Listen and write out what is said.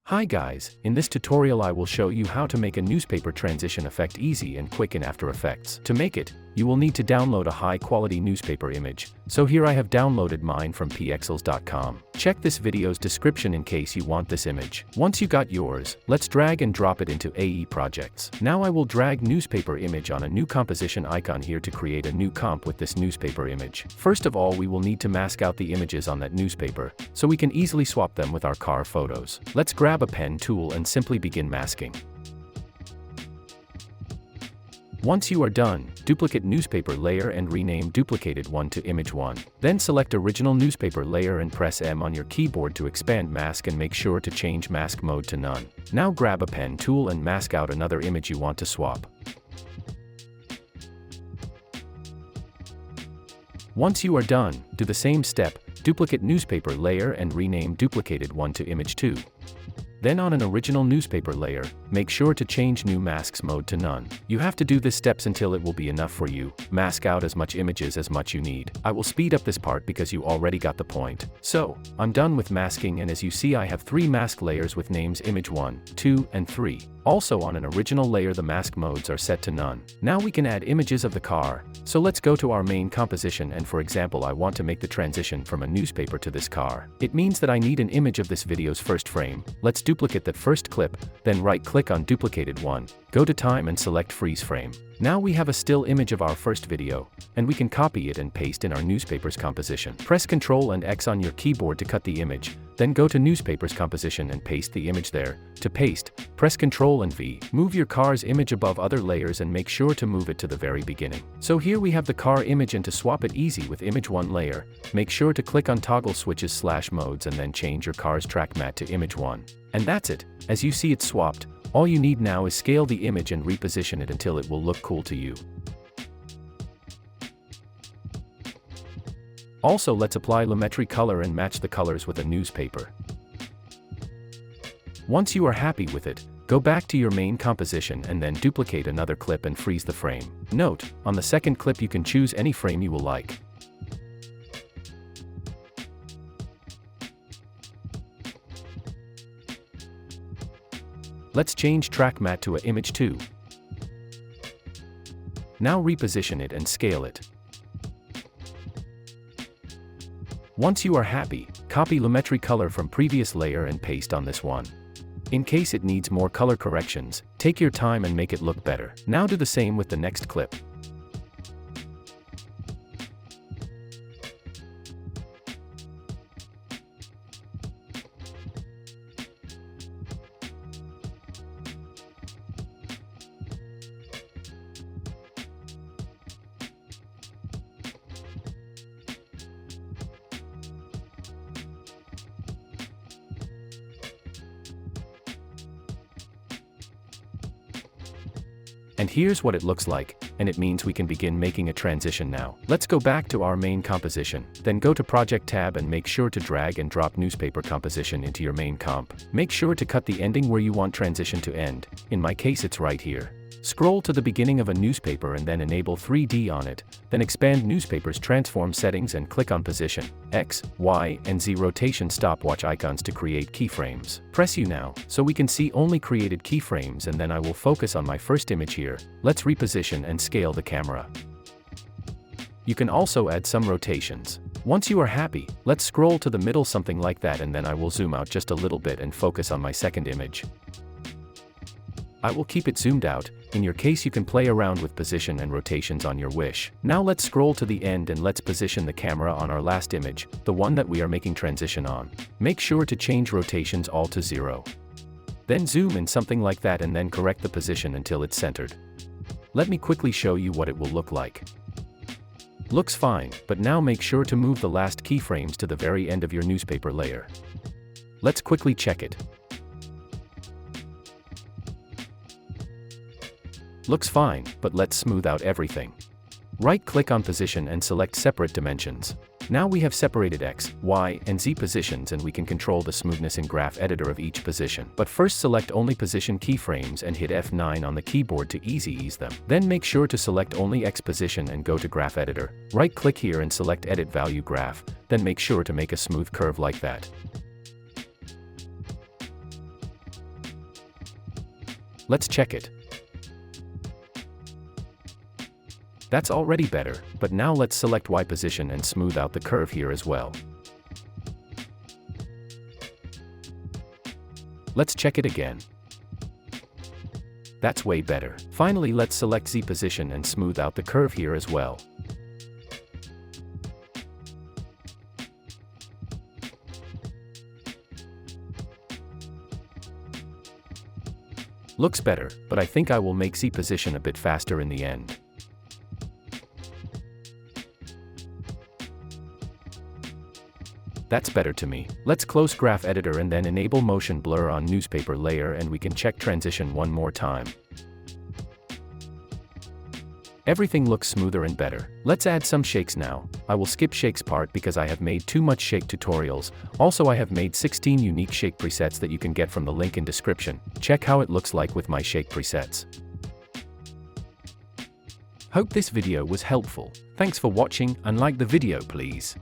Hi guys, in this tutorial I will show you how to make a newspaper transition effect easy and quick in After Effects. To make it, you will need to download a high-quality newspaper image. So here I have downloaded mine from pxels.com. Check this video's description in case you want this image. Once you got yours, let's drag and drop it into AE projects. Now I will drag newspaper image on a new composition icon here to create a new comp with this newspaper image. First of all, we will need to mask out the images on that newspaper, so we can easily swap them with our car photos. Let's grab a pen tool and simply begin masking. Once you are done, duplicate newspaper layer and rename duplicated one to image 1. Then select original newspaper layer and press M on your keyboard to expand mask and make sure to change mask mode to none. Now grab a pen tool and mask out another image you want to swap. Once you are done, do the same step, duplicate newspaper layer and rename duplicated one to image 2. Then on an original newspaper layer, make sure to change new masks mode to none. You have to do this steps until it will be enough for you. Mask out as much images as much you need. I will speed up this part because you already got the point. So, I'm done with masking, and as you see I have 3 mask layers with names image 1, 2, and 3. Also on an original layer the mask modes are set to none. Now we can add images of the car. So let's go to our main composition, and for example I want to make the transition from a newspaper to this car. It means that I need an image of this video's first frame. Let's duplicate that first clip, then right-click on duplicated one, go to time and select freeze frame. Now we have a still image of our first video, and we can copy it and paste in our newspaper's composition. Press Ctrl and X on your keyboard to cut the image, then go to newspaper's composition and paste the image there. To paste, press Ctrl and V. Move your car's image above other layers and make sure to move it to the very beginning. So here we have the car image, and to swap it easy with image 1 layer, make sure to click on toggle switches / modes and then change your car's track matte to image 1. And that's it. As you see it's swapped. All you need now is scale the image and reposition it until it will look cool to you. Also, let's apply lumetri color and match the colors with a newspaper. Once you are happy with it, go back to your main composition and then duplicate another clip and freeze the frame. Note, on the second clip you can choose any frame you will like. Let's change track matte to a image 2. Now reposition it and scale it. Once you are happy, copy lumetri color from previous layer and paste on this one. In case it needs more color corrections, take your time and make it look better. Now do the same with the next clip. And here's what it looks like, and it means we can begin making a transition now. Let's go back to our main composition, then go to Project tab and make sure to drag and drop newspaper composition into your main comp. Make sure to cut the ending where you want transition to end. In my case it's right here. Scroll to the beginning of a newspaper and then enable 3D on it, then expand newspaper's transform settings and click on position, X, Y, and Z rotation stopwatch icons to create keyframes. Press U now, so we can see only created keyframes, and then I will focus on my first image here. Let's reposition and scale the camera. You can also add some rotations. Once you are happy, let's scroll to the middle something like that, and then I will zoom out just a little bit and focus on my second image. I will keep it zoomed out. In your case you can play around with position and rotations on your wish. Now let's scroll to the end and let's position the camera on our last image, the one that we are making transition on. Make sure to change rotations all to 0. Then zoom in something like that and then correct the position until it's centered. Let me quickly show you what it will look like. Looks fine, but now make sure to move the last keyframes to the very end of your newspaper layer. Let's quickly check it. Looks fine, but let's smooth out everything. Right-click on position and select separate dimensions. Now we have separated X, Y, and Z positions, and we can control the smoothness in graph editor of each position. But first select only position keyframes and hit F9 on the keyboard to ease them. Then make sure to select only X position and go to graph editor. Right-click here and select edit value graph, then make sure to make a smooth curve like that. Let's check it. That's already better, but now let's select Y position and smooth out the curve here as well. Let's check it again. That's way better. Finally, let's select Z position and smooth out the curve here as well. Looks better, but I think I will make Z position a bit faster in the end. That's better to me. Let's close Graph Editor and then enable motion blur on newspaper layer, and we can check transition one more time. Everything looks smoother and better. Let's add some shakes now. I will skip shakes part because I have made too much shake tutorials. Also, I have made 16 unique shake presets that you can get from the link in description. Check how it looks like with my shake presets. Hope this video was helpful. Thanks for watching, and like the video please.